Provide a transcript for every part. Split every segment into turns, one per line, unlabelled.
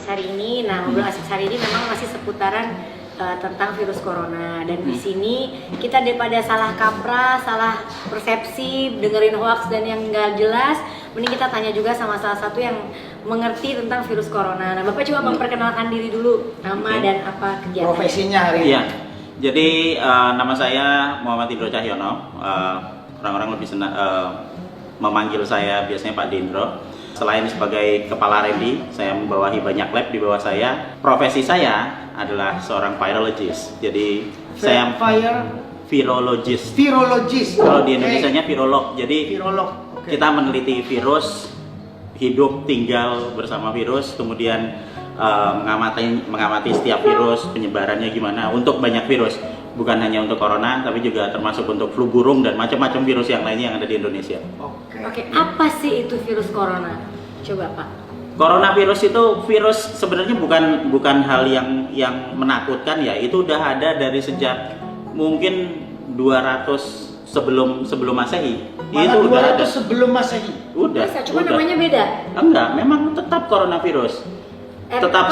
hari ini. Nah, ngobrol asik hari ini memang masih seputaran tentang virus corona. Dan di sini kita daripada salah kaprah, salah persepsi, dengerin hoax dan yang nggak jelas, mending kita tanya juga sama salah satu yang mengerti tentang virus corona. Nah, Bapak coba memperkenalkan diri dulu, nama dan apa kegiatan.
Profesinya hari ini.
Iya. Jadi nama saya Muhammad Indro Cahyono. Orang-orang lebih senang memanggil saya biasanya Pak Dindro. Selain sebagai kepala R&D, saya membawahi banyak lab di bawah saya. Profesi saya adalah seorang virologist. Jadi saya virologist.
Virologist.
Kalau di Indonesianya virolog. Jadi
Virolog. Oke.
kita meneliti virus, hidup tinggal bersama virus, kemudian mengamati setiap virus, penyebarannya gimana untuk banyak virus. Bukan hanya untuk corona, tapi juga termasuk untuk flu burung dan macam-macam virus yang lainnya yang ada di Indonesia.
Oke, apa sih itu virus corona? Coba Pak.
Coronavirus itu virus sebenarnya bukan hal yang menakutkan ya. Itu udah ada dari sejak mungkin 200 sebelum Masehi.
Malah
Itu udah
200
ada.
sebelum Masehi.
Udah.
Masa? Cuma
udah.
namanya beda?
Enggak, memang tetap coronavirus. Tetap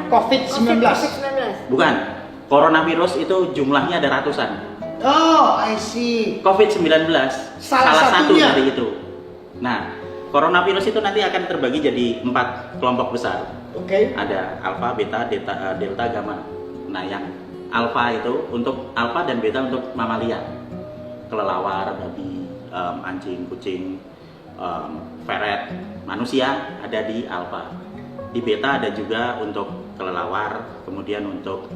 COVID-19.
COVID-19.
Bukan. Coronavirus itu jumlahnya ada ratusan.
Oh, I see.
COVID-19
Salah
satu
satunya.
dari itu. Nah, coronavirus itu nanti akan terbagi jadi 4 kelompok besar.
Oke.
Ada alfa, beta, delta, gamma. Nah, yang alfa itu untuk alfa dan beta untuk mamalia. Kelelawar, babi, anjing, kucing, ferret, manusia ada di alfa. Di beta ada juga untuk kelelawar, kemudian untuk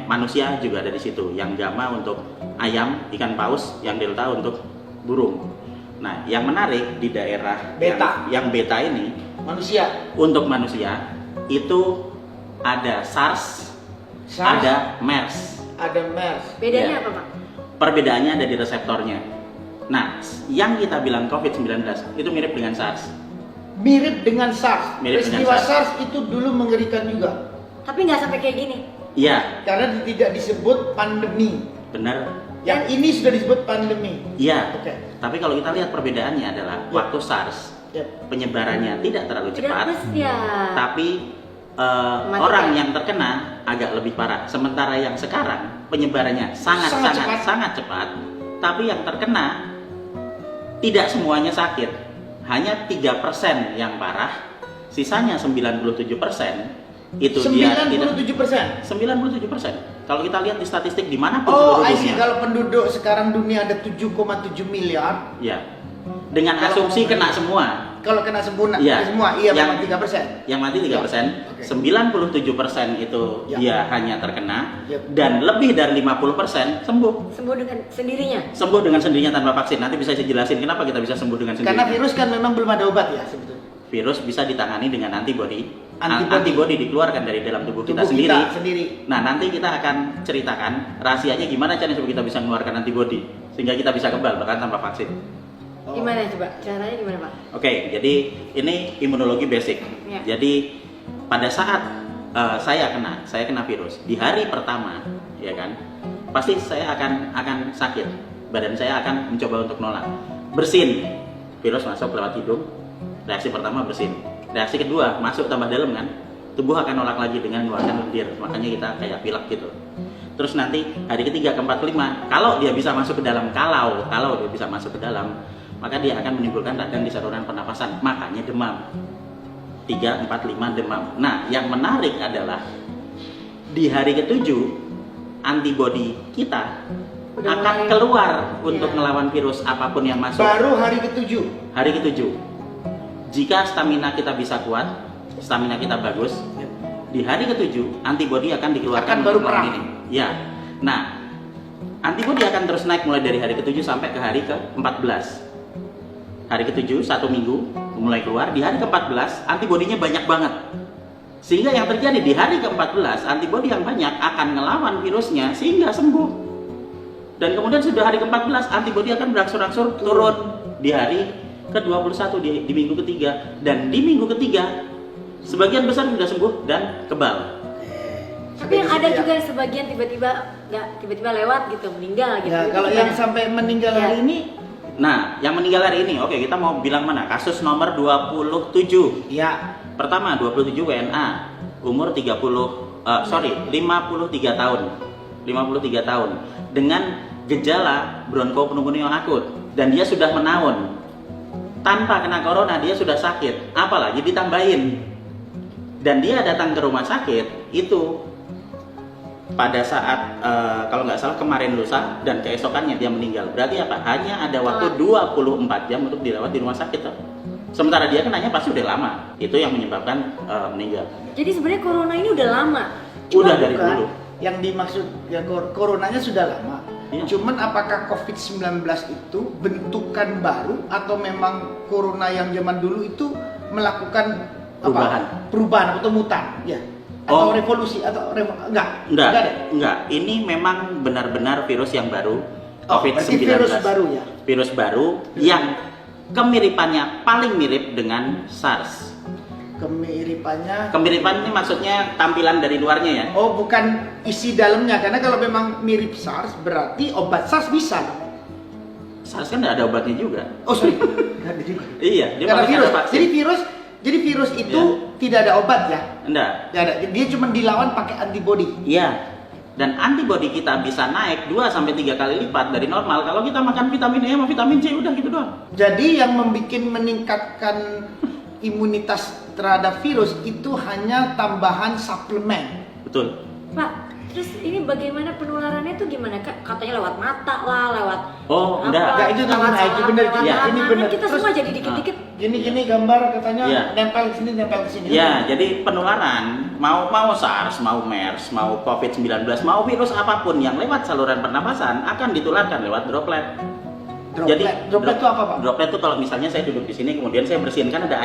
manusia juga ada di situ. Yang gamma untuk ayam, ikan paus, yang delta untuk burung. Nah, yang menarik di daerah
Beta.
yang beta ini
Manusia.
untuk manusia itu ada SARS, ada MERS.
Ada MERS.
Bedanya
Ya.
apa Pak?
Perbedaannya ada di reseptornya. Nah, yang kita bilang COVID-19 itu mirip dengan SARS.
Mirip dengan SARS.
Mirip dengan
Peristiwa
SARS.
SARS itu dulu mengerikan juga.
Tapi nggak sampai kayak gini.
Iya,
Karena tidak disebut pandemi.
benar.
Yang ini sudah disebut pandemi.
Iya.
Oke.
Tapi kalau kita lihat perbedaannya adalah
Ya.
waktu SARS
Yep.
penyebarannya tidak terlalu cepat,
Ya.
tapi
Mematikan.
orang yang terkena agak lebih parah. Sementara yang sekarang penyebarannya sangat cepat, tapi yang terkena tidak semuanya sakit. Hanya 3% yang parah, sisanya 97% itu dia tidak
97%.
97%. Kalau kita lihat di statistik di mana pun
Oh,
seluruh
I see.
dunia.
Kalau penduduk sekarang dunia ada 7,7 miliar.
Ya. Dengan
Kalau
asumsi
ngomongin-
kena semua.
Kalau kena sempurna,
Iya.
semua, iya
Yang-
memang 3%.
Yang mati 3%,
Oke.
97% itu
Ya.
dia hanya terkena,
Ya.
dan lebih dari 50% sembuh.
Sembuh dengan sendirinya.
Sembuh dengan sendirinya tanpa vaksin. Nanti bisa saya jelasin kenapa kita bisa sembuh dengan
Karena
sendirinya.
virus kan memang belum ada obat ya sebetulnya.
Virus bisa ditangani dengan antibodi.
Antibodi.
Antibodi dikeluarkan dari dalam tubuh kita
Tubuh
sendiri.
kita sendiri.
Nah, nanti kita akan ceritakan rahasianya gimana caranya supaya kita bisa mengeluarkan antibodi sehingga kita bisa kebal bahkan tanpa vaksin.
Oh.
Gimana coba? Caranya gimana Pak?
Oke, jadi ini imunologi basic.
Ya.
Jadi pada saat saya kena virus di hari pertama, ya kan, pasti saya akan sakit. Badan saya akan mencoba untuk nolak. Bersin, virus masuk lewat hidung. Reaksi pertama bersin. Reaksi kedua masuk tambah dalam kan, tubuh akan nolak lagi dengan mengeluarkan lendir. Makanya kita kayak pilek gitu. Terus nanti hari ketiga, keempat, kelima, kalau dia bisa masuk ke dalam, kalau dia bisa masuk ke dalam, maka dia akan menimbulkan radang di saluran pernapasan, makanya demam. 3, 4, 5 demam. Nah, yang menarik adalah di hari ketujuh antibodi kita
Udah
akan
mulai-
keluar untuk
Ya.
melawan virus apapun yang masuk.
Baru hari ke-7.
Hari ketujuh, jika stamina kita bisa kuat, stamina kita bagus, di hari ketujuh antibodi akan dikeluarkan
Akan baru
untuk melawan
perang.
ini. Ya, nah antibodi akan terus naik mulai dari hari ketujuh sampai ke hari ke-14. Hari ketujuh, 1 minggu mulai keluar. Di hari ke-14 antibodinya banyak banget, sehingga yang terjadi di hari ke-14 antibodi yang banyak akan ngelawan virusnya sehingga sembuh. Dan kemudian sudah hari ke-14 antibodi akan berangsur-angsur turun di hari ke-21 di minggu ketiga, dan di minggu ketiga sebagian besar sudah sembuh dan kebal.
Tapi yang ada juga sebagian tiba-tiba lewat gitu, meninggal gitu.
Ya,
Itu
kalau
gimana?
yang sampai meninggal
Ya.
hari ini,
Nah, yang meninggal hari ini, oke, kita mau bilang mana? Kasus nomor 27.
ya
Pertama, 27 WNA, umur 53 tahun. 53 tahun dengan gejala bronkopneumonia akut dan dia sudah menaun. Tanpa kena corona dia sudah sakit, apalagi ditambahin. Dan dia datang ke rumah sakit itu pada saat kalau nggak salah kemarin lusa dan keesokannya dia meninggal. Berarti apa? Hanya ada waktu 24 jam untuk dirawat di rumah sakit toh. Sementara dia kenanya pasti udah lama. Itu yang menyebabkan meninggal.
Jadi sebenarnya corona ini udah lama.
Udah dari
bukan,
dulu.
Yang dimaksud ya coronanya sudah lama.
Iya.
Cuman apakah COVID-19 itu bentukan baru atau memang corona yang zaman dulu itu melakukan perubahan atau mutan? Ya. Atau revolusi atau enggak?
Enggak. Ini memang benar-benar virus yang baru.
Oh,
COVID-19.
virus baru ya.
Virus baru yang kemiripannya paling mirip dengan SARS. Kemiripan ini maksudnya tampilan dari luarnya ya?
Oh, bukan isi dalamnya, karena kalau memang mirip SARS berarti obat SARS bisa.
SARS kan nggak ada obatnya juga.
Oh sorry, nggak ada juga.
Iya, dia
Karena
pakai
virus.
vaksin.
Jadi virus itu tidak ada obat ya?
Enggak.
Tidak ada. Dia cuma dilawan pakai antibody.
Iya. Dan antibodi kita bisa naik 2-3 kali lipat dari normal kalau kita makan vitamin E sama vitamin C, udah gitu doang.
Jadi yang meningkatkan imunitas terhadap virus itu hanya tambahan suplemen.
Betul.
Pak, terus ini bagaimana penularannya tuh gimana Kak? Katanya lewat mata lah, lewat
Oh, enggak.
Enggak, itu benar, itu benar.
Ya,
ini
tangan.
benar.
Kita semua jadi dikit-dikit.
Gini gambar katanya
Iya.
nempel ke sini, nempel ke sini.
Ya, jadi penularan mau SARS, mau MERS, mau COVID-19, mau virus apapun yang lewat saluran pernapasan akan ditularkan lewat droplet.
Droplet itu apa, Pak?
Droplet itu kalau misalnya saya duduk di sini kemudian saya bersihin kan ada